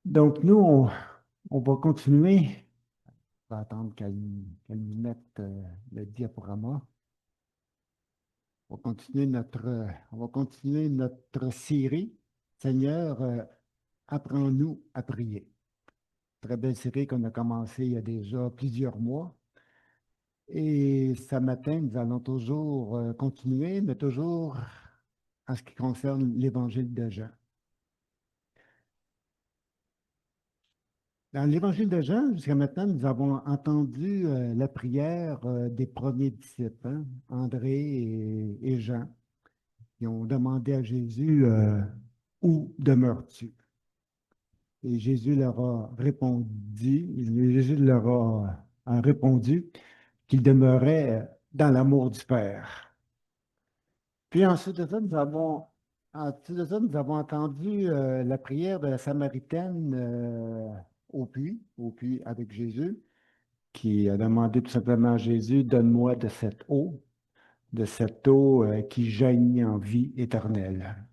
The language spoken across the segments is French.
Donc, nous, on va continuer. On va attendre qu'elle nous mette le diaporama. On va continuer notre série. Seigneur, apprends-nous à prier. Très belle série qu'on a commencé il y a déjà plusieurs mois. Et ce matin, nous allons toujours continuer, mais toujours en ce qui concerne l'évangile de Jean. Dans l'évangile de Jean, jusqu'à maintenant, nous avons entendu la prière des premiers disciples, hein, André et Jean, qui ont demandé à Jésus, où demeures-tu? Et Jésus leur a répondu, a répondu qu'il demeurait dans l'amour du Père. Puis ensuite de ça, nous avons entendu la prière de la Samaritaine au puits avec Jésus, qui a demandé tout simplement à Jésus, donne-moi de cette eau qui jaillit en vie éternelle.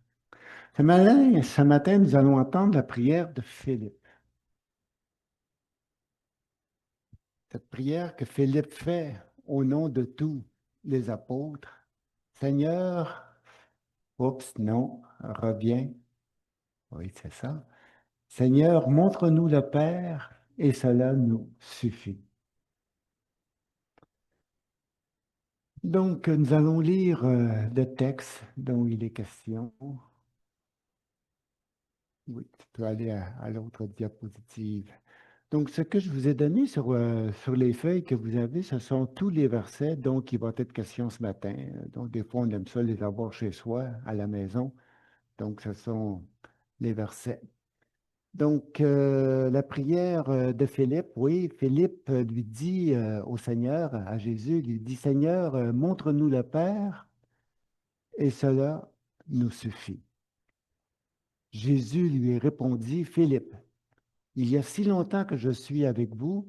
Ce matin, nous allons entendre la prière de Philippe. Cette prière que Philippe fait au nom de tous les apôtres. Seigneur, oups, non, reviens. Oui, c'est ça. Seigneur, montre-nous le Père et cela nous suffit. Donc, nous allons lire le texte dont il est question. Oui, tu peux aller à l'autre diapositive. Donc, ce que je vous ai donné sur les feuilles que vous avez, ce sont tous les versets dont il va être question ce matin. Donc, des fois, on aime ça les avoir chez soi, à la maison. Donc, ce sont les versets. Donc, la prière de Philippe, oui, Philippe lui dit au Seigneur, à Jésus, lui dit, Seigneur, montre-nous le Père, et cela nous suffit. Jésus lui répondit, Philippe, il y a si longtemps que je suis avec vous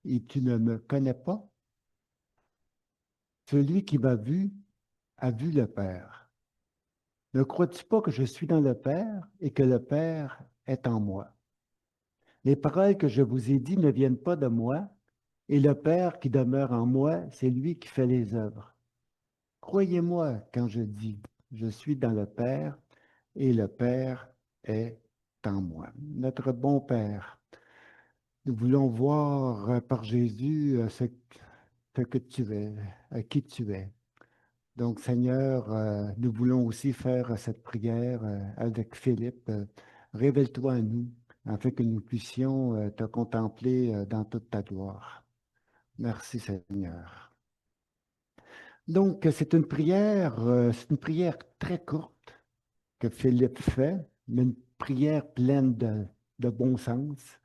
et tu ne me connais pas. Celui qui m'a vu a vu le Père. Ne crois-tu pas que je suis dans le Père et que le Père est en moi? Les paroles que je vous ai dites ne viennent pas de moi, et le Père qui demeure en moi, c'est lui qui fait les œuvres. Croyez-moi quand je dis, je suis dans le Père et le Père est en moi. Notre bon Père, nous voulons voir par Jésus ce que tu es, qui tu es. Donc, Seigneur, nous voulons aussi faire cette prière avec Philippe. Révèle-toi à nous, afin que nous puissions te contempler dans toute ta gloire. Merci, Seigneur. Donc, c'est une prière très courte que Philippe fait, mais une prière pleine de bon sens,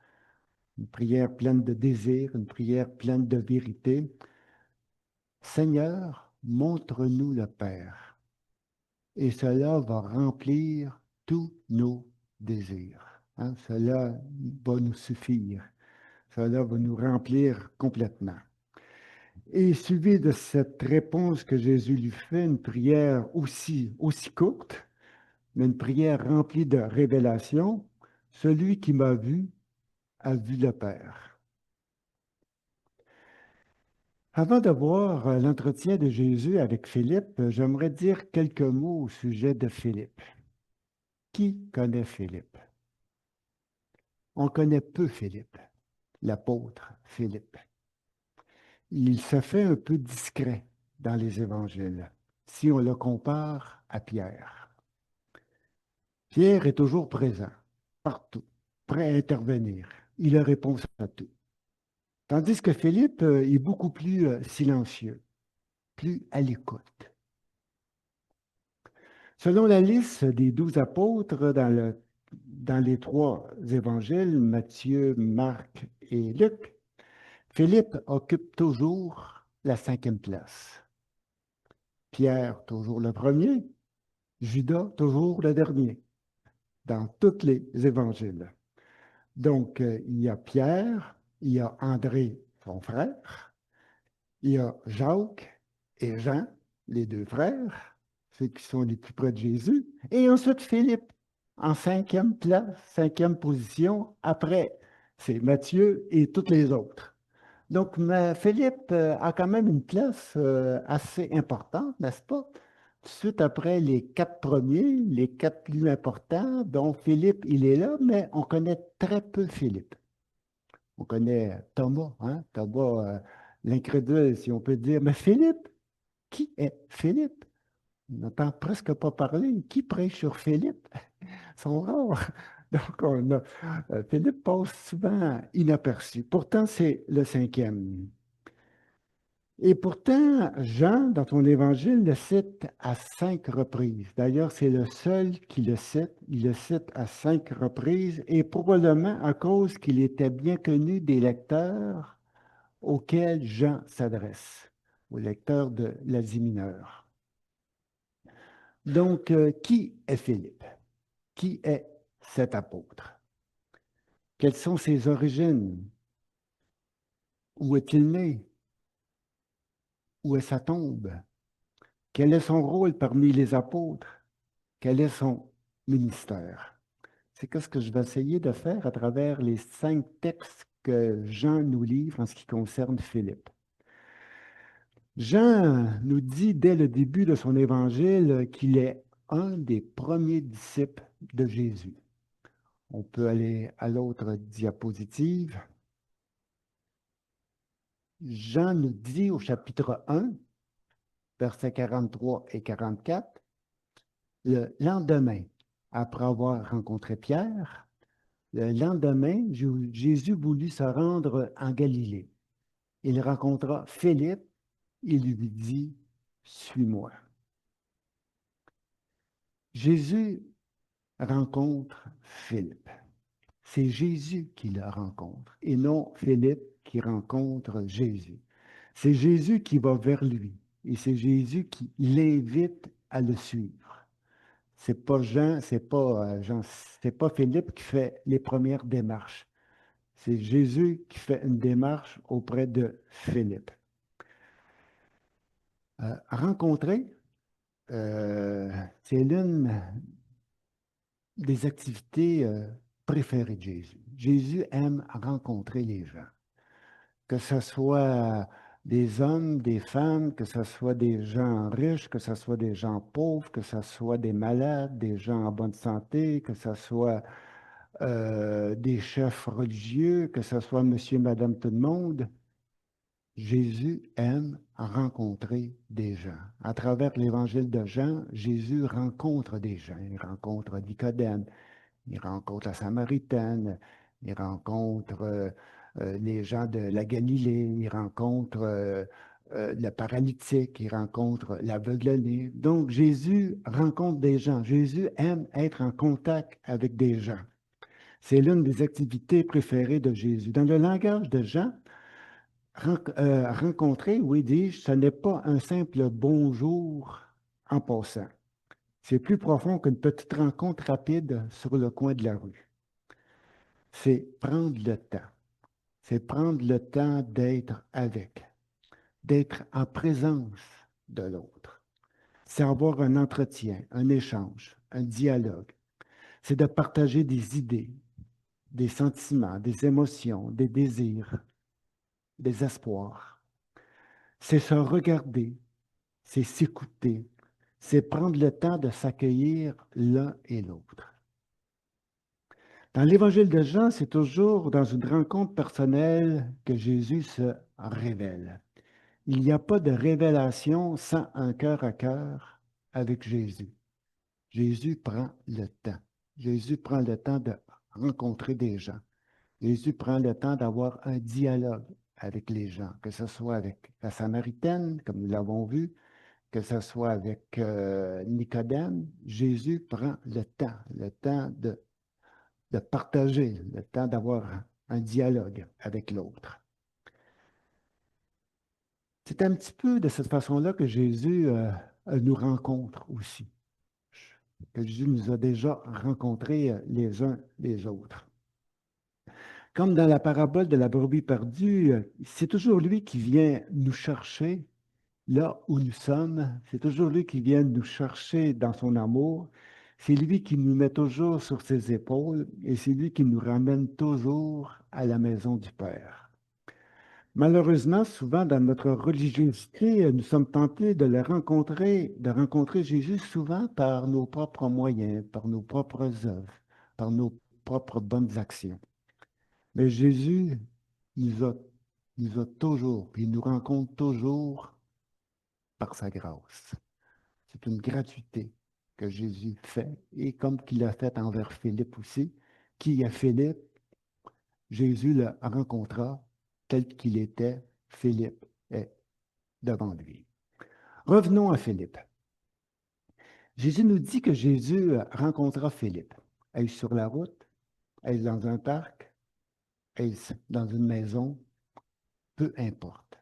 une prière pleine de désir, une prière pleine de vérité. Seigneur, montre-nous le Père, et cela va remplir tous nos désirs. Hein. Cela va nous suffire. Cela va nous remplir complètement. Et suivi de cette réponse que Jésus lui fait, une prière aussi courte, mais une prière remplie de révélation, celui qui m'a vu a vu le Père. Avant de voir l'entretien de Jésus avec Philippe, j'aimerais dire quelques mots au sujet de Philippe. Qui connaît Philippe? On connaît peu Philippe, l'apôtre Philippe. Il se fait un peu discret dans les évangiles si on le compare à Pierre. Pierre est toujours présent, partout, prêt à intervenir. Il a réponse à tout. Tandis que Philippe est beaucoup plus silencieux, plus à l'écoute. Selon la liste des 12 apôtres dans les trois évangiles, Matthieu, Marc et Luc, Philippe occupe toujours la cinquième place. Pierre, toujours le premier, Judas, toujours le dernier, dans tous les évangiles. Donc, il y a Pierre, il y a André, son frère, il y a Jacques et Jean, les deux frères, ceux qui sont les plus près de Jésus, et ensuite Philippe. en cinquième place, cinquième position. Après, c'est Matthieu et toutes les autres. Donc, Philippe a quand même une place assez importante, n'est-ce pas? Tout de suite après les quatre premiers, les quatre plus importants, dont Philippe, il est là, mais on connaît très peu Philippe. On connaît Thomas, hein? Thomas, l'incrédule, si on peut dire. Mais Philippe, qui est Philippe? On n'entend presque pas parler. Qui prêche sur Philippe? Ils sont rares. Donc, Philippe passe souvent inaperçu. Pourtant, c'est le cinquième. Et pourtant, Jean, dans son évangile, le cite à 5 reprises. D'ailleurs, c'est le seul qui le cite. Il le cite à 5 reprises et probablement à cause qu'il était bien connu des lecteurs auxquels Jean s'adresse, aux lecteurs de l'Asie mineure. Donc, qui est Philippe? Qui est cet apôtre? Quelles sont ses origines? Où est-il né? Où est sa tombe? Quel est son rôle parmi les apôtres? Quel est son ministère? C'est ce que je vais essayer de faire à travers les 5 textes que Jean nous livre en ce qui concerne Philippe. Jean nous dit dès le début de son évangile qu'il est un des premiers disciples de Jésus. On peut aller à l'autre diapositive. Jean nous dit au chapitre 1, versets 43 et 44, le lendemain, après avoir rencontré Pierre, le lendemain, Jésus voulut se rendre en Galilée. Il rencontra Philippe et lui dit, suis-moi. Jésus rencontre Philippe. C'est Jésus qui le rencontre et non Philippe qui rencontre Jésus. C'est Jésus qui va vers lui et c'est Jésus qui l'invite à le suivre. C'est pas Jean, c'est pas Philippe qui fait les premières démarches. C'est Jésus qui fait une démarche auprès de Philippe. Rencontrer, c'est l'une des activités préférées de Jésus. Jésus aime rencontrer les gens, que ce soit des hommes, des femmes, que ce soit des gens riches, que ce soit des gens pauvres, que ce soit des malades, des gens en bonne santé, que ce soit des chefs religieux, que ce soit monsieur, madame, tout le monde. Jésus aime rencontrer des gens. À travers l'évangile de Jean, Jésus rencontre des gens. Il rencontre Nicodème, il rencontre la Samaritaine, il rencontre les gens de la Galilée, il rencontre le paralytique, il rencontre l'aveugle-né. Donc, Jésus rencontre des gens. Jésus aime être en contact avec des gens. C'est l'une des activités préférées de Jésus. Dans le langage de Jean, rencontrer, oui, dis-je, ce n'est pas un simple bonjour en passant. C'est plus profond qu'une petite rencontre rapide sur le coin de la rue. C'est prendre le temps. C'est prendre le temps d'être avec, d'être en présence de l'autre. C'est avoir un entretien, un échange, un dialogue. C'est de partager des idées, des sentiments, des émotions, des désirs, des espoirs. C'est se regarder, c'est s'écouter, c'est prendre le temps de s'accueillir l'un et l'autre. Dans l'évangile de Jean, c'est toujours dans une rencontre personnelle que Jésus se révèle. Il n'y a pas de révélation sans un cœur à cœur avec Jésus. Jésus prend le temps. Jésus prend le temps de rencontrer des gens. Jésus prend le temps d'avoir un dialogue avec les gens, que ce soit avec la Samaritaine, comme nous l'avons vu, que ce soit avec Nicodème. Jésus prend le temps de partager, le temps d'avoir un dialogue avec l'autre. C'est un petit peu de cette façon-là que Jésus nous rencontre aussi, que Jésus nous a déjà rencontrés les uns les autres. Comme dans la parabole de la brebis perdue, c'est toujours lui qui vient nous chercher là où nous sommes. C'est toujours lui qui vient nous chercher dans son amour. C'est lui qui nous met toujours sur ses épaules et c'est lui qui nous ramène toujours à la maison du Père. Malheureusement, souvent dans notre religiosité, nous sommes tentés de rencontrer Jésus souvent par nos propres moyens, par nos propres œuvres, par nos propres bonnes actions. Mais Jésus nous a, nous a toujours, puis il nous rencontre toujours par sa grâce. C'est une gratuité que Jésus fait, et comme qu'il l'a fait envers Philippe aussi, qui est Philippe, Jésus le rencontra tel qu'il était, Philippe est devant lui. Revenons à Philippe. Jésus nous dit que Jésus rencontra Philippe. Est-ce sur la route? Est-ce dans un parc? Est-ce dans une maison? Peu importe.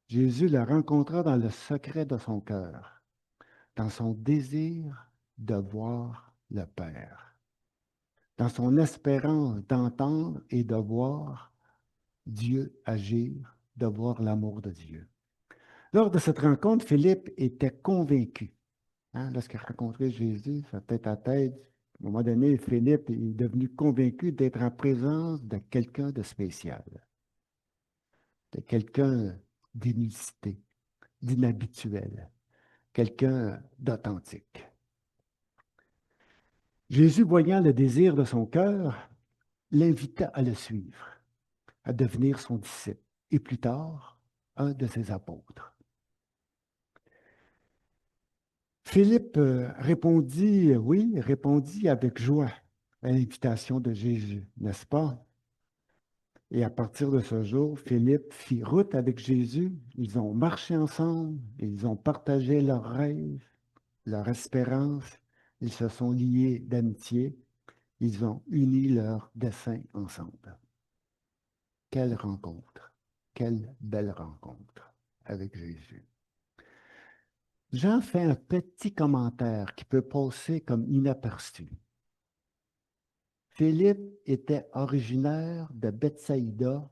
Jésus le rencontra dans le secret de son cœur, dans son désir de voir le Père, dans son espérance d'entendre et de voir Dieu agir, de voir l'amour de Dieu. Lors de cette rencontre, Philippe était convaincu. Hein, lorsqu'il a rencontré Jésus, sa tête à tête, à un moment donné, Philippe est devenu convaincu d'être en présence de quelqu'un de spécial, de quelqu'un d'inusité, d'inhabituel, quelqu'un d'authentique. Jésus, voyant le désir de son cœur, l'invita à le suivre, à devenir son disciple et plus tard, un de ses apôtres. Philippe répondit avec joie à l'invitation de Jésus, n'est-ce pas? Et à partir de ce jour, Philippe fit route avec Jésus. Ils ont marché ensemble, ils ont partagé leurs rêves, leur espérance, ils se sont liés d'amitié, ils ont uni leurs desseins ensemble. Quelle rencontre, quelle belle rencontre avec Jésus. Jean fait un petit commentaire qui peut passer comme inaperçu. Philippe était originaire de Bethsaïda,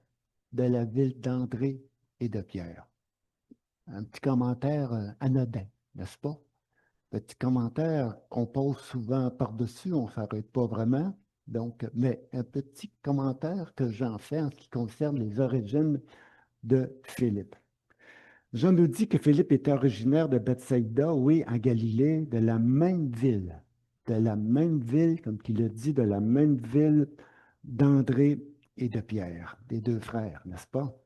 de la ville d'André et de Pierre. Un petit commentaire anodin, n'est-ce pas? Petit commentaire qu'on pose souvent par-dessus, on ne s'arrête pas vraiment. Donc, mais un petit commentaire que j'en fais en ce qui concerne les origines de Philippe. Jean nous dit que Philippe était originaire de Bethsaïda, oui, en Galilée, de la même ville. De la même ville, comme il le dit, de la même ville d'André et de Pierre, des deux frères, n'est-ce pas?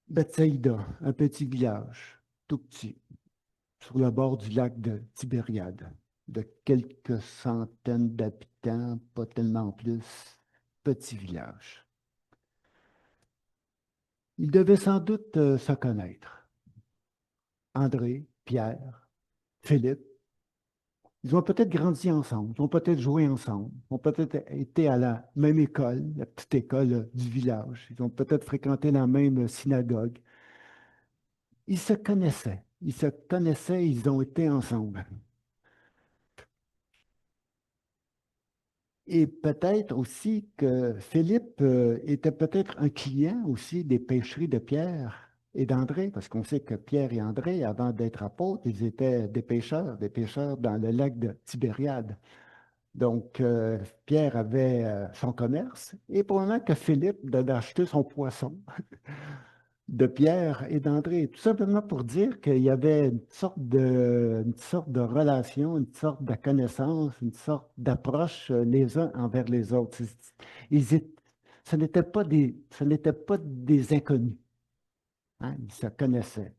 Bethsaïda, un petit village, tout petit, sur le bord du lac de Tibériade, de quelques centaines d'habitants, pas tellement plus, petit village. Ils devaient sans doute se connaître. André, Pierre, Philippe, ils ont peut-être grandi ensemble, ils ont peut-être joué ensemble, ils ont peut-être été à la même école, la petite école du village, ils ont peut-être fréquenté la même synagogue. Ils se connaissaient, ils ont été ensemble. Et peut-être aussi que Philippe était peut-être un client aussi des pêcheries de Pierre et d'André, parce qu'on sait que Pierre et André, avant d'être apôtres, ils étaient des pêcheurs dans le lac de Tibériade. Donc, Pierre avait son commerce et probablement que Philippe devait acheter son poisson de Pierre et d'André, tout simplement pour dire qu'il y avait une sorte de relation, une sorte de connaissance, une sorte d'approche les uns envers les autres. Ils étaient- ce n'étaient pas des inconnus, hein, ils se connaissaient.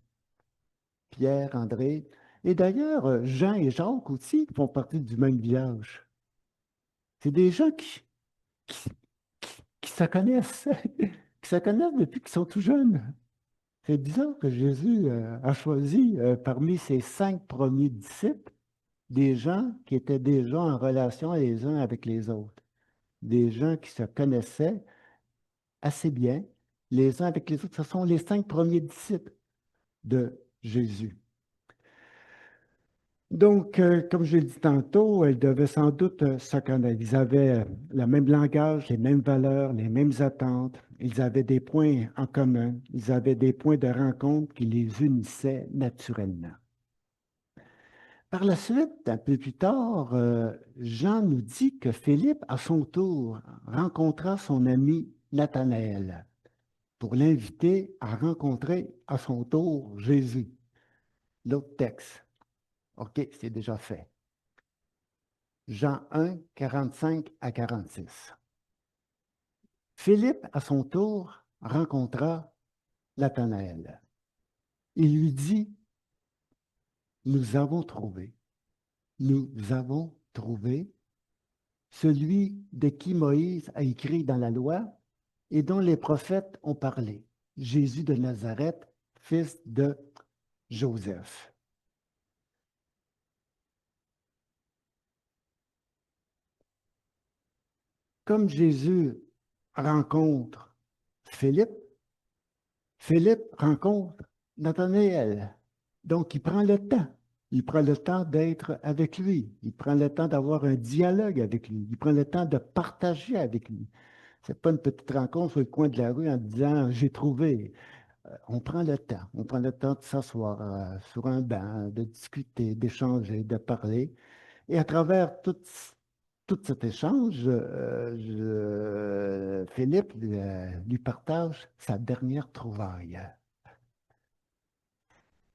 Pierre, André, et d'ailleurs, Jean et Jacques aussi font partie du même village. C'est des gens qui, qui se connaissent, qui se connaissent depuis qu'ils sont tout jeunes. C'est bizarre que Jésus a choisi parmi ses 5 premiers disciples des gens qui étaient déjà en relation les uns avec les autres, des gens qui se connaissaient assez bien les uns avec les autres. Ce sont les 5 premiers disciples de Jésus. Donc, comme je l'ai dit tantôt, ils devaient sans doute se connaître. Ils avaient le même langage, les mêmes valeurs, les mêmes attentes. Ils avaient des points en commun. Ils avaient des points de rencontre qui les unissaient naturellement. Par la suite, un peu plus tard, Jean nous dit que Philippe, à son tour, rencontra son ami Nathanaël pour l'inviter à rencontrer à son tour Jésus. L'autre texte. OK, c'est déjà fait. Jean 1, 45 à 46. Philippe, à son tour, rencontra Nathanaël. Il lui dit, nous avons trouvé celui de qui Moïse a écrit dans la loi et dont les prophètes ont parlé, Jésus de Nazareth, fils de Joseph. Comme Jésus rencontre Philippe, Philippe rencontre Nathanaël. Donc, il prend le temps. Il prend le temps d'être avec lui. Il prend le temps d'avoir un dialogue avec lui. Il prend le temps de partager avec lui. Ce n'est pas une petite rencontre sur le coin de la rue en disant j'ai trouvé. On prend le temps. On prend le temps de s'asseoir sur un banc, de discuter, d'échanger, de parler. Et à travers tout cet échange, Philippe lui partage sa dernière trouvaille.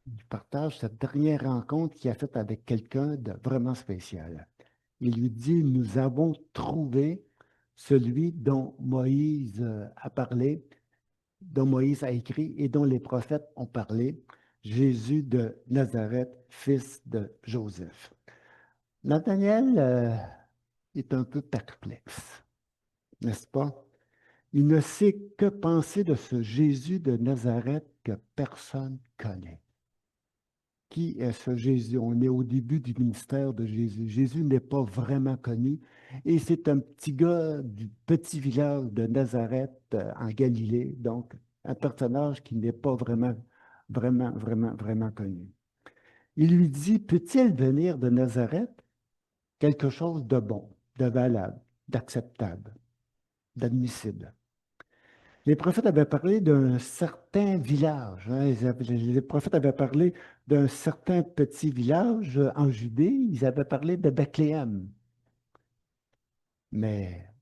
Il partage cette dernière rencontre qu'il a faite avec quelqu'un de vraiment spécial. Il lui dit, nous avons trouvé celui dont Moïse a parlé, dont Moïse a écrit et dont les prophètes ont parlé, Jésus de Nazareth, fils de Joseph. Nathanaël est un peu perplexe, n'est-ce pas? Il ne sait que penser de ce Jésus de Nazareth que personne ne connaît. Qui est ce Jésus? On est au début du ministère de Jésus. Jésus n'est pas vraiment connu et c'est un petit gars du petit village de Nazareth en Galilée, donc un personnage qui n'est pas vraiment connu. Il lui dit, peut-il venir de Nazareth quelque chose de bon, de valable, d'acceptable, d'admissible? Les prophètes avaient parlé d'un certain village. Hein. Les prophètes avaient parlé d'un certain petit village en Judée. Ils avaient parlé de Bethléem. Mais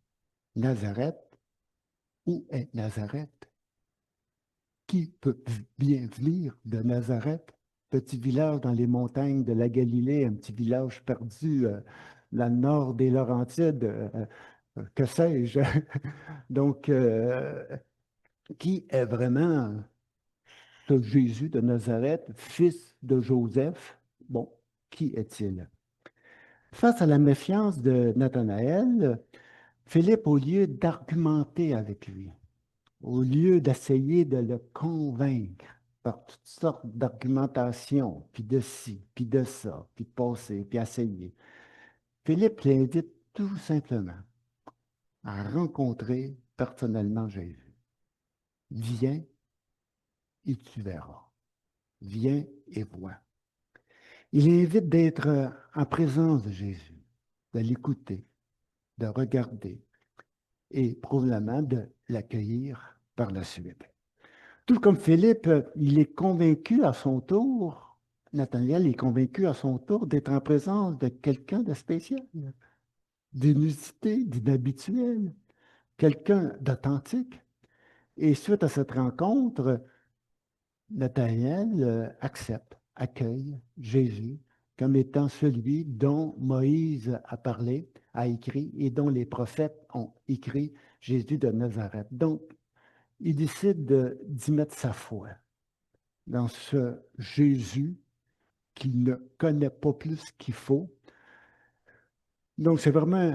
Nazareth, où est Nazareth? Qui peut bien venir de Nazareth? Petit village dans les montagnes de la Galilée, un petit village perdu dans le nord des Laurentides, que sais-je. Donc, qui est vraiment ce Jésus de Nazareth, fils de Joseph? Bon, qui est-il? Face à la méfiance de Nathanaël, Philippe, au lieu d'argumenter avec lui, au lieu d'essayer de le convaincre par toutes sortes d'argumentations, puis de ci, puis de ça, puis de passer, puis essayer, Philippe l'invite tout simplement à rencontrer personnellement Jésus. Viens et tu verras. Viens et vois. Il invite d'être en présence de Jésus, de l'écouter, de regarder et probablement de l'accueillir par la suite. Tout comme Philippe, il est convaincu à son tour, Nathanaël est convaincu à son tour d'être en présence de quelqu'un de spécial, d'inusité, d'inhabituel, quelqu'un d'authentique. Et suite à cette rencontre, Nathanaël accepte, accueille Jésus comme étant celui dont Moïse a parlé, a écrit et dont les prophètes ont écrit, Jésus de Nazareth. Donc, il décide d'y mettre sa foi dans ce Jésus qu'il ne connaît pas plus qu'il faut. Donc, c'est vraiment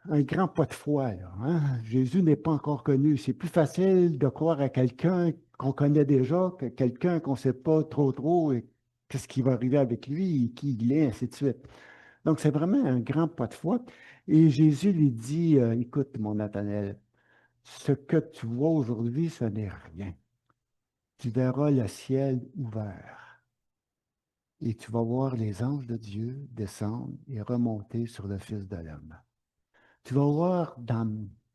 un grand pas de foi, là, hein? Jésus n'est pas encore connu. C'est plus facile de croire à quelqu'un qu'on connaît déjà que quelqu'un qu'on ne sait pas trop et qu'est-ce qui va arriver avec lui, qui il est, ainsi de suite. Donc, c'est vraiment un grand pas de foi. Et Jésus lui dit, écoute, mon Nathanaël, ce que tu vois aujourd'hui, ce n'est rien. Tu verras le ciel ouvert et tu vas voir les anges de Dieu descendre et remonter sur le Fils de l'homme. Tu vas voir dans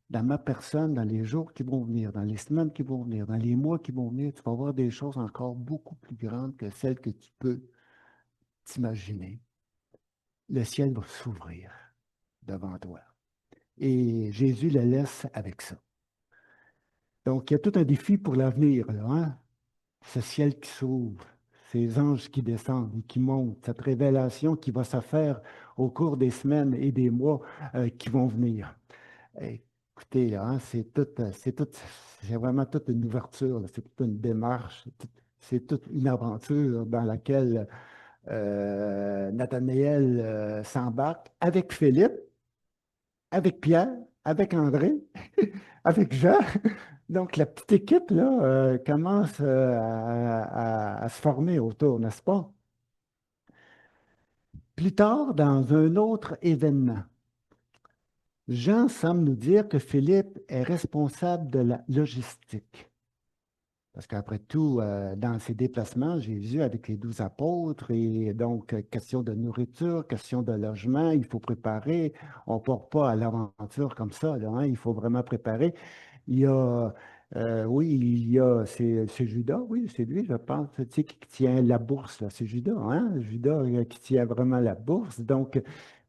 ma personne, dans les jours qui vont venir, dans les semaines qui vont venir, dans les mois qui vont venir, tu vas voir des choses encore beaucoup plus grandes que celles que tu peux t'imaginer. le ciel va s'ouvrir devant toi. Et Jésus le laisse avec ça. Donc, il y a tout un défi pour l'avenir, là, hein? Ce ciel qui s'ouvre, ces anges qui descendent et qui montent, cette révélation qui va se faire au cours des semaines et des mois qui vont venir. Écoutez, là, hein, c'est vraiment toute une ouverture, là, c'est toute une démarche, c'est toute une aventure dans laquelle Nathanaël s'embarque avec Philippe, avec Pierre, avec André, avec Jean. Donc, la petite équipe là, commence à se former autour, n'est-ce pas? Plus tard, dans un autre événement, Jean semble nous dire que Philippe est responsable de la logistique. Parce qu'après tout, dans ses déplacements, Jésus avec les 12 apôtres, et donc question de nourriture, question de logement, il faut préparer. On ne part pas à l'aventure comme ça, là, hein, il faut vraiment préparer. Il y a, oui, c'est Judas, oui, c'est lui, je pense, tu sais, qui tient la bourse, là. C'est Judas, hein? Judas qui tient vraiment la bourse. Donc,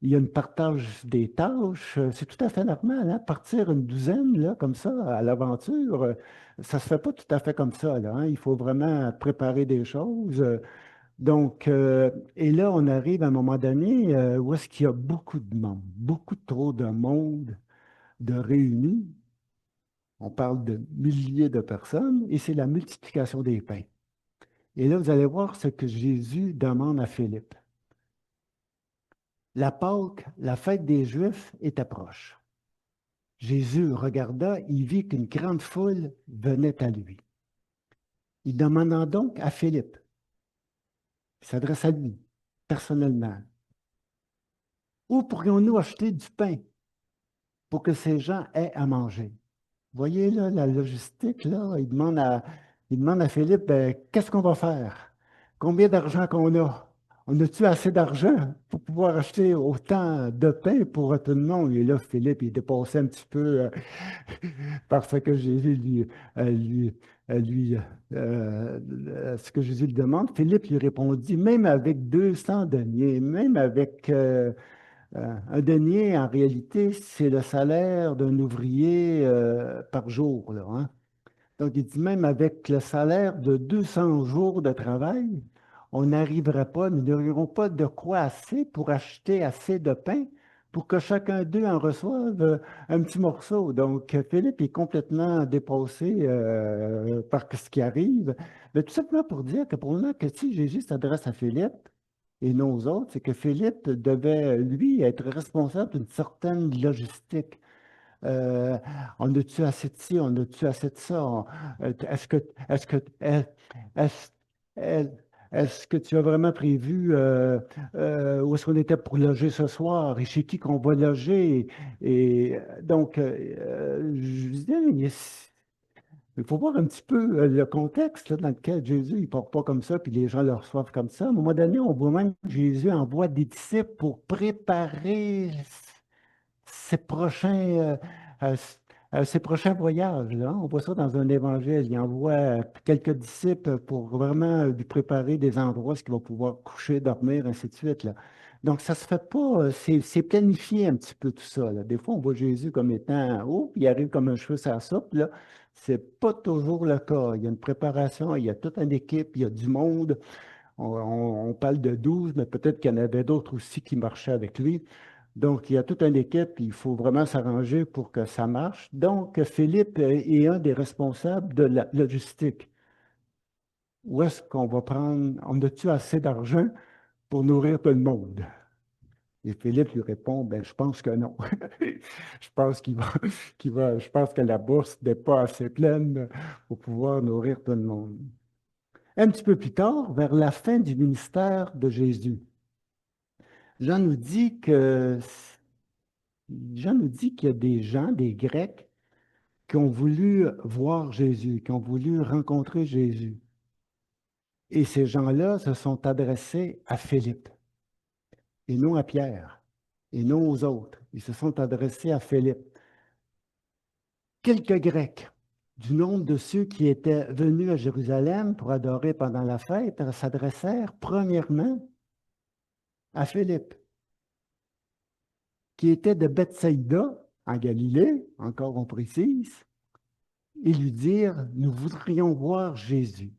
il y a une partage des tâches. C'est tout à fait normal, hein? Partir une douzaine, là, comme ça, à l'aventure, ça ne se fait pas tout à fait comme ça, là, hein? Il faut vraiment préparer des choses. Donc, et là, on arrive à un moment donné où est-ce qu'il y a beaucoup de monde, beaucoup trop de monde de réunis. On parle de milliers de personnes et c'est la multiplication des pains. Et là, vous allez voir ce que Jésus demande à Philippe. La Pâque, la fête des Juifs, est proche. Jésus regarda, il vit qu'une grande foule venait à lui. Il demanda donc à Philippe, il s'adresse à lui personnellement, où pourrions-nous acheter du pain pour que ces gens aient à manger? Vous voyez là, la logistique, là, il demande à Philippe, ben, qu'est-ce qu'on va faire? Combien d'argent qu'on a? On a-tu assez d'argent pour pouvoir acheter autant de pain pour tout le monde? Et là, Philippe, il dépassait un petit peu parce que Jésus euh, lui, lui ce que Jésus lui demande. Philippe lui répondit, même avec 200 deniers, même avec un denier, en réalité, c'est le salaire d'un ouvrier par jour, là, hein. Donc, il dit même avec le salaire de 200 jours de travail, on n'arriverait pas, nous n'aurions pas de quoi assez pour acheter assez de pain pour que chacun d'eux en reçoive un petit morceau. Donc, Philippe est complètement dépassé par ce qui arrive. Mais tout simplement pour dire que pour moi, que si Jésus s'adresse à Philippe, et non aux autres, c'est que Philippe devait, lui, être responsable d'une certaine logistique. Euh, on a-tu assez de ci, on a-tu assez de ça? Est-ce que, est-ce, est- est-ce que tu as vraiment prévu où est-ce qu'on était pour loger ce soir et chez qui qu'on va loger? Et donc, je disais, il faut voir un petit peu le contexte là, dans lequel Jésus, il ne part pas comme ça, puis les gens le reçoivent comme ça. À un moment donné, on voit même que Jésus envoie des disciples pour préparer ses euh, ses prochains voyages. Là. On voit ça dans un évangile. Il envoie quelques disciples pour vraiment lui préparer des endroits où il va pouvoir coucher, dormir, ainsi de suite. Là. Donc, ça ne se fait pas, c'est planifié un petit peu tout ça. Là. Des fois, on voit Jésus comme étant, oh, il arrive comme un cheveu sur la soupe. Là. Ce n'est pas toujours le cas. Il y a une préparation, il y a toute une équipe, il y a du monde. On parle de 12, mais peut-être qu'il y en avait d'autres aussi qui marchaient avec lui. Donc, il y a toute une équipe, il faut vraiment s'arranger pour que ça marche. Donc, Philippe est un des responsables de la logistique. Où est-ce qu'on va prendre, on a-tu assez d'argent pour nourrir tout le monde? Et Philippe lui répond, ben, je pense que non. Je pense je pense que la bourse n'est pas assez pleine pour pouvoir nourrir tout le monde. Un petit peu plus tard, vers la fin du ministère de Jésus, Jean nous dit que Jean nous dit qu'il y a des gens, des Grecs, qui ont voulu voir Jésus, qui ont voulu rencontrer Jésus. Et ces gens-là se sont adressés à Philippe et non à Pierre et non aux autres. Ils se sont adressés à Philippe. Quelques Grecs, du nombre de ceux qui étaient venus à Jérusalem pour adorer pendant la fête, s'adressèrent premièrement à Philippe. qui étaient de Bethsaïda, en Galilée, encore on précise, et lui dirent, nous voudrions voir Jésus.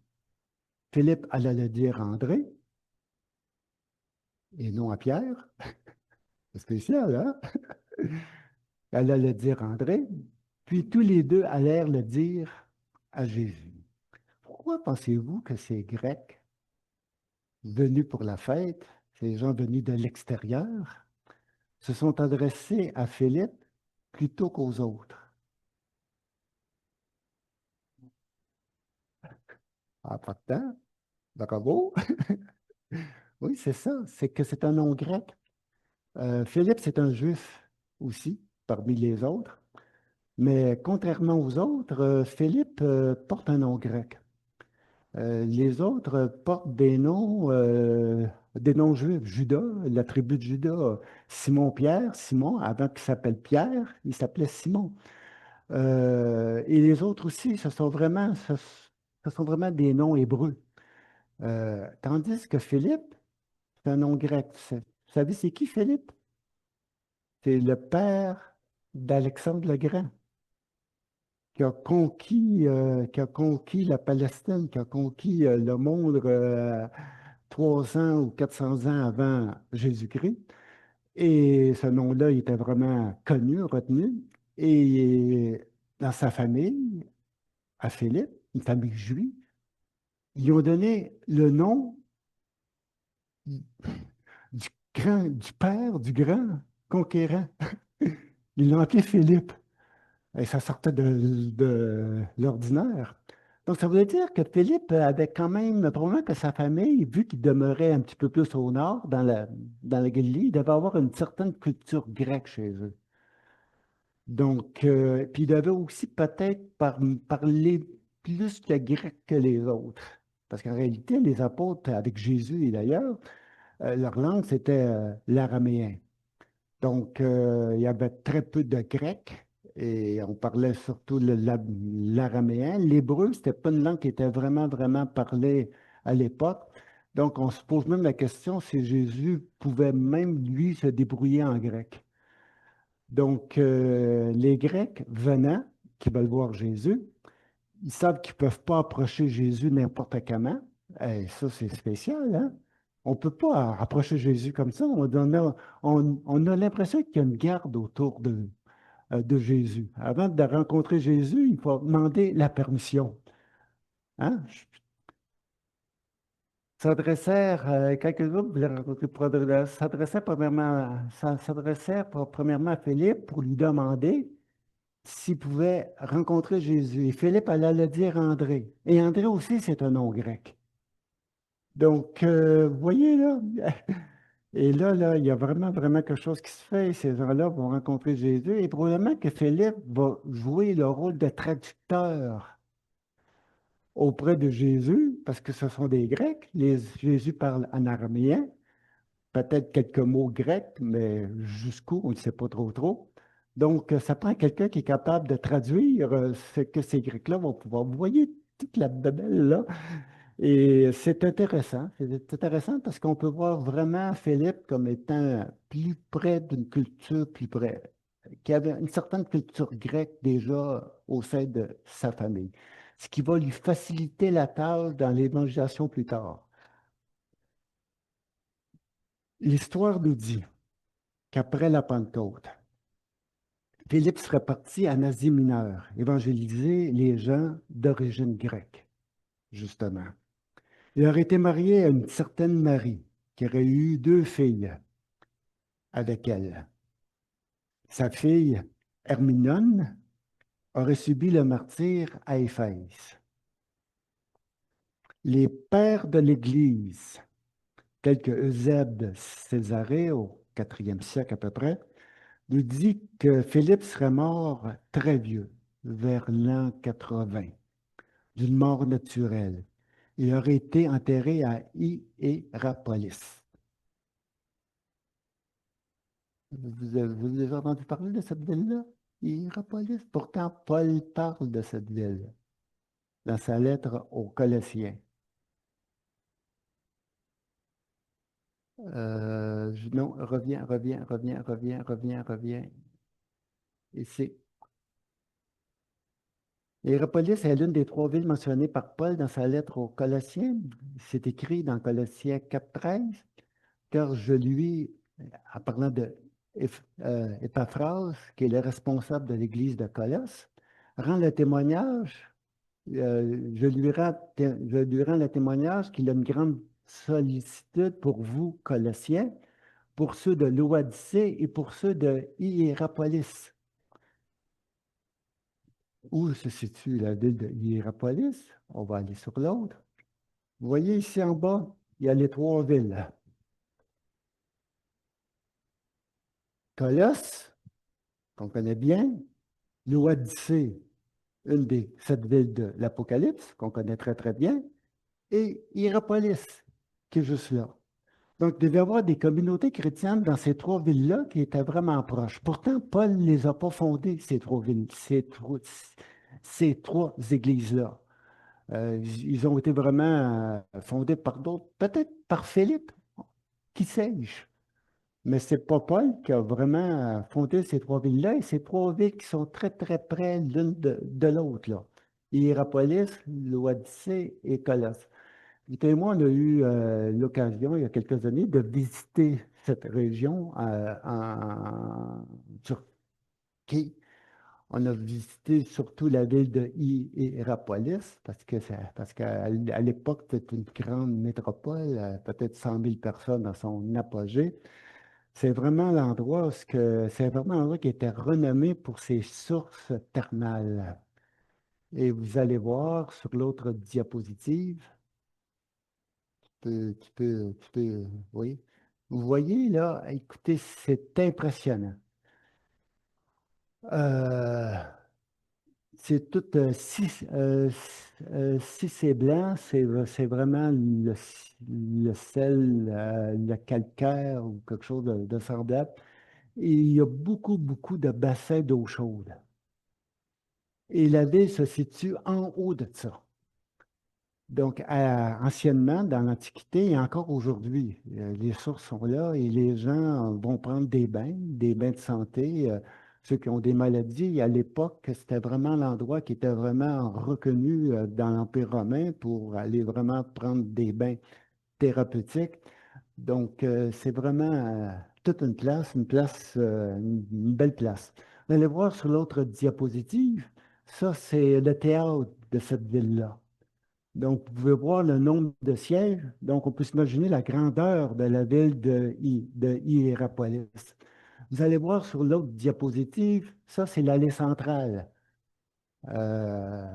Philippe alla le dire à André, et non à Pierre. C'est spécial, hein? Elle alla le dire à André, puis tous les deux allèrent le dire à Jésus. Pourquoi pensez-vous que ces Grecs venus pour la fête, ces gens venus de l'extérieur, se sont adressés à Philippe plutôt qu'aux autres? Ah, pas de temps. Bravo. Oui, c'est ça. C'est que c'est un nom grec. Philippe, c'est un juif aussi, parmi les autres. Mais contrairement aux autres, Philippe porte un nom grec. Les autres portent des noms juifs. Judas, la tribu de Judas, Simon-Pierre, Simon, avant qu'il s'appelle Pierre, il s'appelait Simon. Et les autres aussi, ce sont vraiment des noms hébreux. Tandis que Philippe, c'est un nom grec. Vous savez, c'est qui Philippe? C'est le père d'Alexandre le Grand, qui a conquis la Palestine, qui a conquis le monde 300 ou 400 ans avant Jésus-Christ. Et ce nom-là, il était vraiment connu, retenu. Et dans sa famille, à Philippe, une famille juive, ils ont donné le nom du père du grand conquérant. Ils l'ont appelé Philippe. Et ça sortait de l'ordinaire. Donc, ça voulait dire que Philippe avait quand même, probablement que sa famille, vu qu'il demeurait un petit peu plus au nord, dans la Galilée, il devait avoir une certaine culture grecque chez eux. Donc, puis il devait aussi peut-être parler plus le grec que les autres. Parce qu'en réalité, les apôtres, avec Jésus et d'ailleurs, leur langue, c'était l'araméen. Donc, il y avait très peu de grec et on parlait surtout l'araméen. L'hébreu, ce n'était pas une langue qui était vraiment, vraiment parlée à l'époque. Donc, on se pose même la question si Jésus pouvait même, lui, se débrouiller en grec. Donc, les Grecs venant, qui veulent voir Jésus, ils savent qu'ils ne peuvent pas approcher Jésus n'importe comment. Et ça, c'est spécial, hein? On ne peut pas approcher Jésus comme ça. On a l'impression qu'il y a une garde autour de Jésus. Avant de rencontrer Jésus, il faut demander la permission. Hein? Quelques-uns voulaient rencontrer s'adressèrent premièrement à Philippe pour lui demander s'il pouvait rencontrer Jésus. Et Philippe allait le dire à André. Et André aussi, c'est un nom grec. Donc, vous voyez là, et là, il y a vraiment, vraiment quelque chose qui se fait. Ces gens-là vont rencontrer Jésus et probablement que Philippe va jouer le rôle de traducteur auprès de Jésus, parce que ce sont des Grecs. Jésus parle en araméen, peut-être quelques mots grecs, mais jusqu'où, on ne sait pas trop trop. Donc, ça prend quelqu'un qui est capable de traduire ce que ces Grecs-là vont pouvoir. Vous voyez toute la babelle là. Et c'est intéressant. C'est intéressant parce qu'on peut voir vraiment Philippe comme étant plus près d'une culture, plus près, qui avait une certaine culture grecque déjà au sein de sa famille, ce qui va lui faciliter la tâche dans l'évangélisation plus tard. L'histoire nous dit qu'après la Pentecôte, Philippe serait parti en Asie mineure, évangéliser les gens d'origine grecque, justement. Il aurait été marié à une certaine Marie, qui aurait eu 2 filles avec elle. Sa fille, Herminone, aurait subi le martyre à Éphèse. Les pères de l'Église, tels que Eusèbe Césarée, au IVe siècle à peu près, nous dit que Philippe serait mort très vieux, vers l'an 80, d'une mort naturelle. Il aurait été enterré à Hiérapolis. Vous avez déjà entendu parler de cette ville-là? Hiérapolis. Pourtant, Paul parle de cette ville dans sa lettre aux Colossiens. Non, reviens, reviens, reviens, reviens, reviens, reviens. Ici. Hiérapolis est l'une des trois villes mentionnées par Paul dans sa lettre aux Colossiens. C'est écrit dans Colossiens 4,13, car je lui, en parlant de Épaphras, qui est le responsable de l'église de Colosse, rend le témoignage, je lui rends le témoignage qu'il a une grande sollicitude pour vous, Colossiens, pour ceux de l'Odyssée et pour ceux de Hiérapolis. Où se situe la ville de Hiérapolis? On va aller sur l'autre. Vous voyez ici en bas, il y a les trois villes. Colosse, qu'on connaît bien, l'Odyssée, une des sept villes de l'Apocalypse, qu'on connaît très très bien, et Hiérapolis, qui est juste là. Donc, il devait y avoir des communautés chrétiennes dans ces trois villes-là qui étaient vraiment proches. Pourtant, Paul ne les a pas fondées, ces trois villes, ces trois églises-là. Ils ont été vraiment fondés par d'autres, peut-être par Philippe, qui sais-je. Mais ce n'est pas Paul qui a vraiment fondé ces trois villes-là, et ces trois villes qui sont très, très près l'une de l'autre, là. Hiérapolis, l'Odyssée et Colosse. Vita et moi, on a eu l'occasion, il y a quelques années, de visiter cette région en Turquie. On a visité surtout la ville de Hierapolis parce qu'à l'époque, c'était une grande métropole, peut-être 100 000 personnes dans son apogée. C'est vraiment l'endroit qui était renommé pour ses sources thermales. Et vous allez voir sur l'autre diapositive, oui. Vous voyez là, écoutez, c'est impressionnant. Euh, C'est tout, si c'est blanc, c'est vraiment le sel, le calcaire ou quelque chose de semblable. Et il y a beaucoup, beaucoup de bassins d'eau chaude. Et la ville se situe en haut de ça. Donc, anciennement, dans l'Antiquité et encore aujourd'hui, les sources sont là et les gens vont prendre des bains de santé. Ceux qui ont des maladies, à l'époque, c'était vraiment l'endroit qui était vraiment reconnu dans l'Empire romain pour aller vraiment prendre des bains thérapeutiques. Donc, c'est vraiment toute une belle place. Vous allez voir sur l'autre diapositive, ça, c'est le théâtre de cette ville-là. Donc, vous pouvez voir le nombre de sièges. Donc, on peut s'imaginer la grandeur de la ville de Hiérapolis. Vous allez voir sur l'autre diapositive, ça, c'est l'allée centrale euh,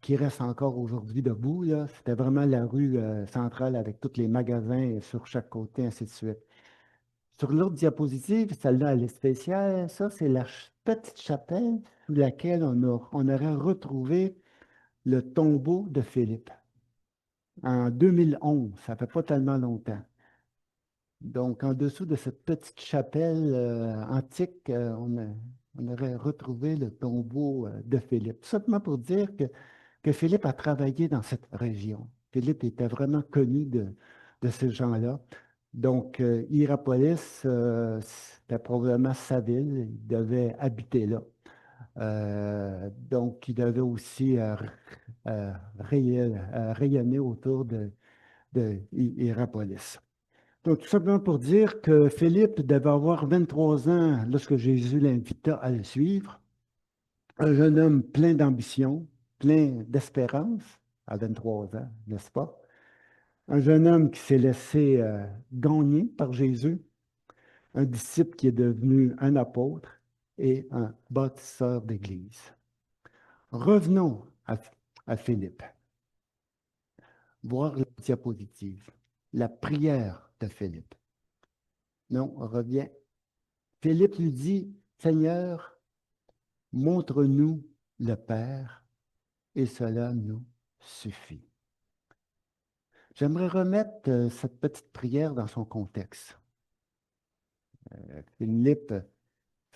qui reste encore aujourd'hui debout, là. C'était vraiment la rue centrale avec tous les magasins sur chaque côté, ainsi de suite. Sur l'autre diapositive, celle-là, elle est spéciale. Ça, c'est la petite chapelle sous laquelle on aurait retrouvé le tombeau de Philippe en 2011. Ça fait pas tellement longtemps. Donc, en dessous de cette petite chapelle antique, on aurait retrouvé le tombeau de Philippe. Simplement pour dire que Philippe a travaillé dans cette région. Philippe était vraiment connu de ces gens-là. Donc, Hierapolis, c'était probablement sa ville. Il devait habiter là. Donc, il devait aussi rayonner autour de Hierapolis. Donc, tout simplement pour dire que Philippe devait avoir 23 ans lorsque Jésus l'invita à le suivre. Un jeune homme plein d'ambition, plein d'espérance, à 23 ans, n'est-ce pas? Un jeune homme qui s'est laissé gagner par Jésus, un disciple qui est devenu un apôtre et un bâtisseur d'Église. Revenons à Philippe, voir la diapositive, la prière de Philippe. Non, on revient. Philippe lui dit, Seigneur, montre-nous le Père et cela nous suffit. J'aimerais remettre cette petite prière dans son contexte. Philippe,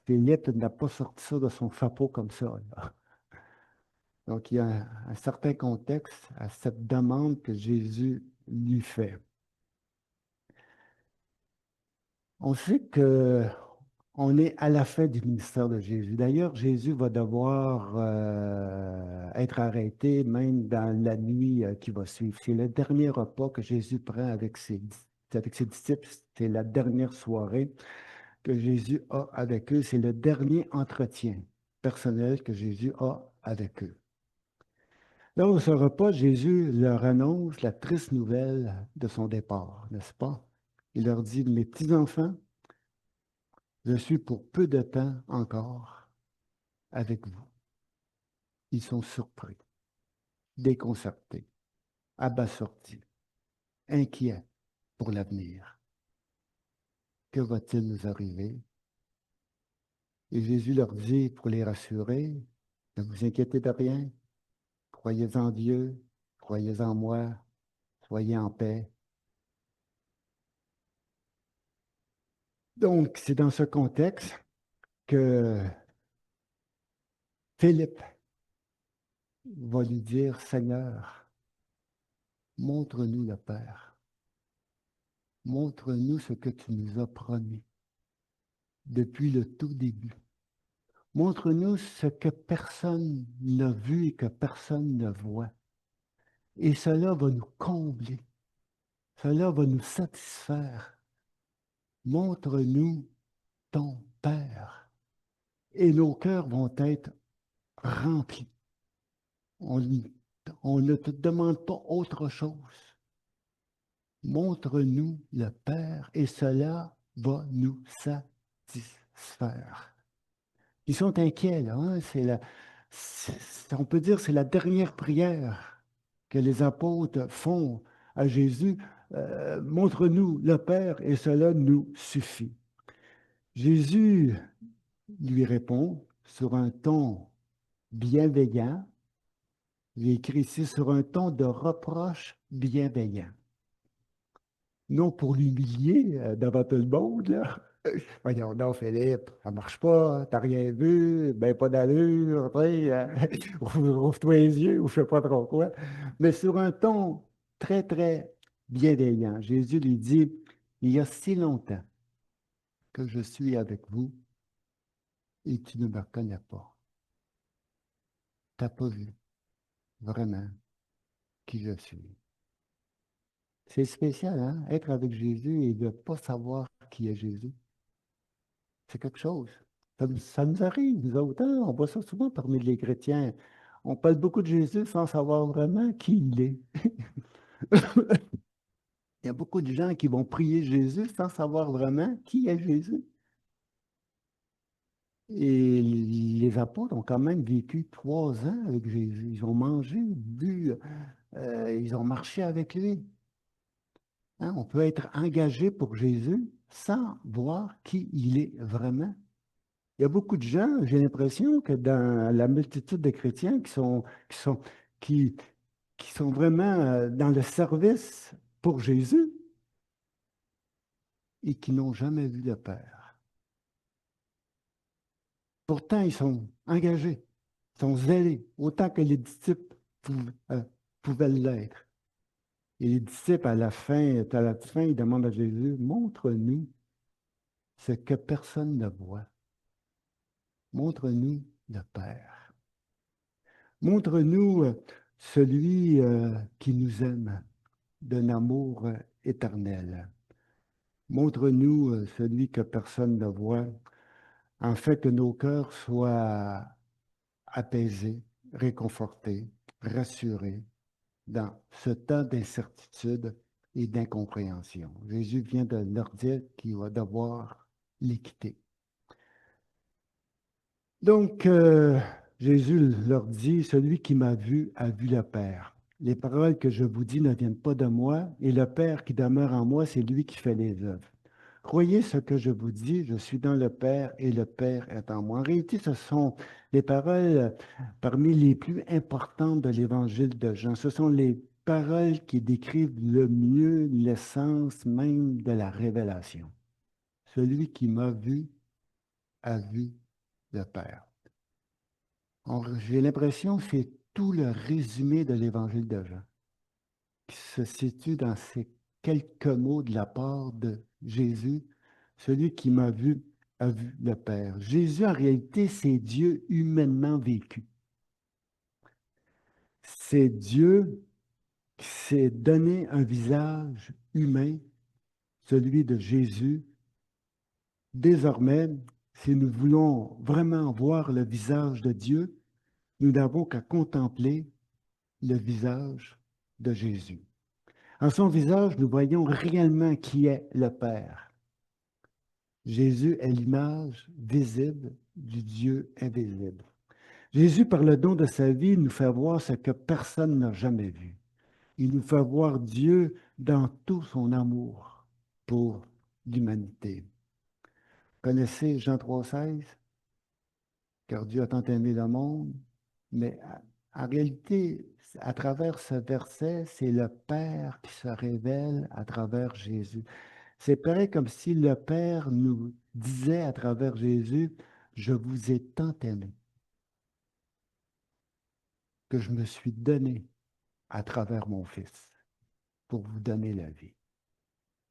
Philippe n'a pas sorti ça de son chapeau comme ça, là. Donc, il y a un certain contexte à cette demande que Jésus lui fait. On sait que on est à la fin du ministère de Jésus. D'ailleurs, Jésus va devoir être arrêté même dans la nuit qui va suivre. C'est le dernier repas que Jésus prend avec ses disciples. C'est la dernière soirée que Jésus a avec eux. C'est le dernier entretien personnel que Jésus a avec eux. Là, au ce repas, Jésus leur annonce la triste nouvelle de son départ, n'est-ce pas? Il leur dit, mes petits-enfants, je suis pour peu de temps encore avec vous. Ils sont surpris, déconcertés, abasourdis, inquiets pour l'avenir. Que va-t-il nous arriver? Et Jésus leur dit, pour les rassurer, ne vous inquiétez de rien, croyez en Dieu, croyez en moi, soyez en paix. Donc, c'est dans ce contexte que Philippe va lui dire, Seigneur, montre-nous le Père. Montre-nous ce que tu nous as promis depuis le tout début. Montre-nous ce que personne n'a vu et que personne ne voit. Et cela va nous combler. Cela va nous satisfaire. Montre-nous ton Père. Et nos cœurs vont être remplis. On, on ne te demande pas autre chose. Montre-nous le Père et cela va nous satisfaire. Ils sont inquiets, là. Hein? On peut dire c'est la dernière prière que les apôtres font à Jésus. Montre-nous le Père et cela nous suffit. Jésus lui répond sur un ton bienveillant. J'ai écrit ici sur un ton de reproche bienveillant. Non pour l'humilier devant tout le monde, là. Voyons donc, Philippe, ça marche pas, t'as rien vu, ben pas d'allure, tu sais, ouvre-toi les yeux ou je sais pas trop quoi. Mais sur un ton très, très bienveillant, Jésus lui dit, il y a si longtemps que je suis avec vous et tu ne me connais pas. Tu n'as pas vu vraiment qui je suis. C'est spécial, hein, être avec Jésus et de ne pas savoir qui est Jésus. C'est quelque chose. Ça nous arrive, nous autres. Hein? On voit ça souvent parmi les chrétiens. On parle beaucoup de Jésus sans savoir vraiment qui il est. Il y a beaucoup de gens qui vont prier Jésus sans savoir vraiment qui est Jésus. Et les apôtres ont quand même vécu 3 ans avec Jésus. Ils ont mangé, bu, ils ont marché avec lui. Hein? On peut être engagé pour Jésus sans voir qui il est vraiment. Il y a beaucoup de gens, j'ai l'impression que dans la multitude de chrétiens qui sont, qui, qui sont vraiment dans le service pour Jésus et qui n'ont jamais vu le Père. Pourtant, ils sont engagés, ils sont zélés, autant que les disciples pouvaient l'être. Et les disciples, à la fin, ils demandent à Jésus, montre-nous ce que personne ne voit. Montre-nous le Père. Montre-nous celui qui nous aime d'un amour éternel. Montre-nous celui que personne ne voit, en fait que nos cœurs soient apaisés, réconfortés, rassurés dans ce temps d'incertitude et d'incompréhension. Jésus vient de leur dire qu'il va devoir les quitter. Donc, Jésus leur dit, celui qui m'a vu a vu le Père. Les paroles que je vous dis ne viennent pas de moi, et le Père qui demeure en moi, c'est lui qui fait les œuvres. Croyez ce que je vous dis, je suis dans le Père et le Père est en moi. En réalité, ce sont les paroles parmi les plus importantes de l'Évangile de Jean. Ce sont les paroles qui décrivent le mieux l'essence même de la révélation. Celui qui m'a vu a vu le Père. J'ai l'impression que c'est tout le résumé de l'Évangile de Jean qui se situe dans ces quelques mots de la part de Jésus Celui qui m'a vu a vu le Père. Jésus, en réalité, c'est Dieu humainement vécu. C'est Dieu qui s'est donné un visage humain, celui de Jésus. Désormais, si nous voulons vraiment voir le visage de Dieu, nous n'avons qu'à contempler le visage de Jésus. En son visage, nous voyons réellement qui est le Père. Jésus est l'image visible du Dieu invisible. Jésus, par le don de sa vie, nous fait voir ce que personne n'a jamais vu. Il nous fait voir Dieu dans tout son amour pour l'humanité. Connaissez Jean 3,16? Car Dieu a tant aimé le monde. Mais en réalité, à travers ce verset, c'est le Père qui se révèle à travers Jésus. C'est pareil comme si le Père nous disait à travers Jésus, je vous ai tant aimé que je me suis donné à travers mon Fils pour vous donner la vie.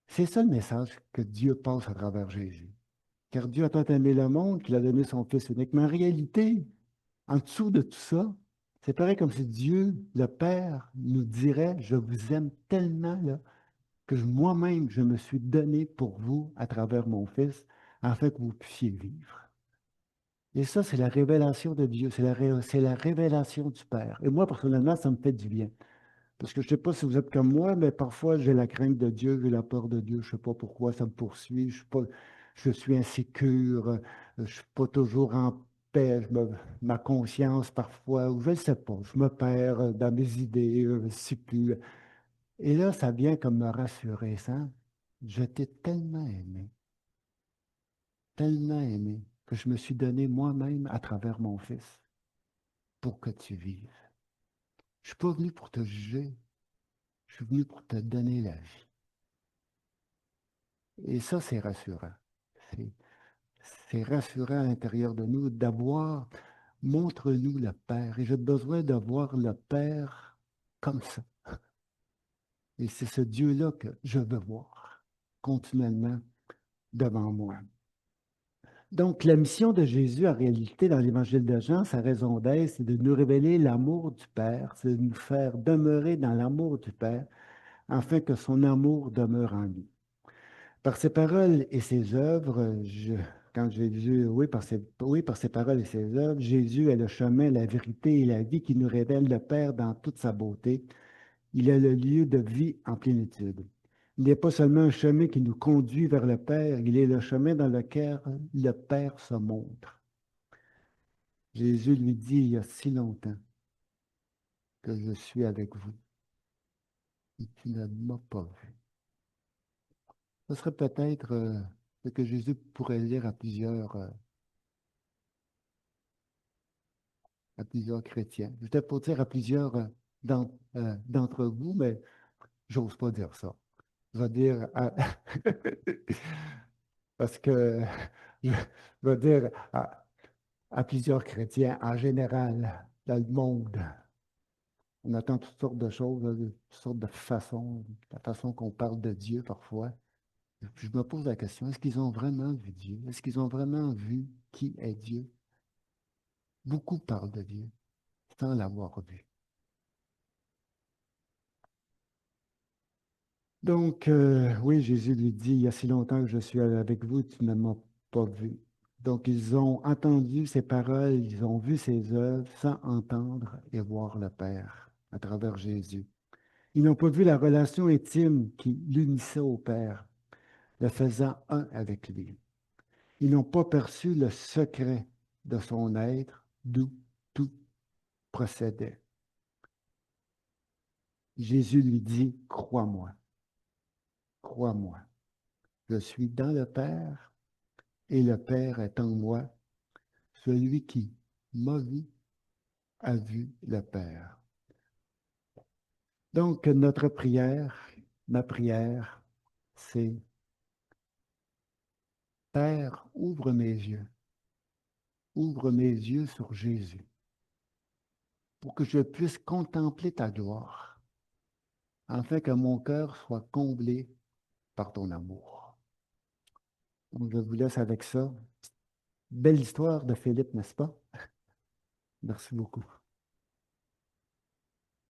C'est ça le message que Dieu passe à travers Jésus. Car Dieu a tant aimé le monde qu'il a donné son Fils unique. Mais en réalité, en dessous de tout ça, c'est pareil comme si Dieu, le Père, nous dirait, je vous aime tellement là, que moi-même, je me suis donné pour vous à travers mon Fils, afin que vous puissiez vivre. Et ça, c'est la révélation de Dieu, c'est la révélation du Père. Et moi, personnellement, ça me fait du bien. Parce que je ne sais pas si vous êtes comme moi, mais parfois j'ai la crainte de Dieu, j'ai la peur de Dieu. Je ne sais pas pourquoi ça me poursuit. Je suis insécure, je ne suis pas toujours en paix. Ma conscience parfois, ou je ne sais pas, je me perds dans mes idées, je ne sais plus. Et là, ça vient comme me rassurer, ça. Je t'ai tellement aimé, que je me suis donné moi-même à travers mon Fils pour que tu vives. Je ne suis pas venu pour te juger, je suis venu pour te donner la vie. Et ça, c'est rassurant. C'est c'est rassurant à l'intérieur de nous d'avoir, montre-nous le Père. Et j'ai besoin de voir le Père comme ça. Et c'est ce Dieu-là que je veux voir continuellement devant moi. Donc, la mission de Jésus, en réalité, dans l'Évangile de Jean, sa raison d'être, c'est de nous révéler l'amour du Père, c'est de nous faire demeurer dans l'amour du Père, afin que son amour demeure en nous. Par ses paroles et ses œuvres, quand Jésus, oui, par ses paroles et ses œuvres, Jésus est le chemin, la vérité et la vie qui nous révèle le Père dans toute sa beauté. Il est le lieu de vie en plénitude. Il n'est pas seulement un chemin qui nous conduit vers le Père, il est le chemin dans lequel le Père se montre. Jésus lui dit il y a si longtemps que je suis avec vous et tu ne m'as pas vu. Ce serait peut-être ce que Jésus pourrait lire à plusieurs chrétiens. J'étais pour dire à plusieurs d'entre vous, mais j'ose pas dire ça. Je vais dire parce que je vais dire à plusieurs chrétiens en général dans le monde. On attend toutes sortes de choses, là, toutes sortes de façons, la façon qu'on parle de Dieu parfois. Puis je me pose la question, est-ce qu'ils ont vraiment vu Dieu? Est-ce qu'ils ont vraiment vu qui est Dieu? Beaucoup parlent de Dieu sans l'avoir vu. Donc, oui, Jésus lui dit, il y a si longtemps que je suis avec vous, tu ne m'as pas vu. Donc, ils ont entendu ses paroles, ils ont vu ses œuvres sans entendre et voir le Père à travers Jésus. Ils n'ont pas vu la relation intime qui l'unissait au Père, le faisant un avec lui. Ils n'ont pas perçu le secret de son être, d'où tout procédait. Jésus lui dit, crois-moi, crois-moi, je suis dans le Père et le Père est en moi. Celui qui m'a vu a vu le Père. Donc, notre prière, ma prière, c'est Père, ouvre mes yeux sur Jésus, pour que je puisse contempler ta gloire, afin que mon cœur soit comblé par ton amour. Donc, je vous laisse avec ça. Belle histoire de Philippe, n'est-ce pas? Merci beaucoup.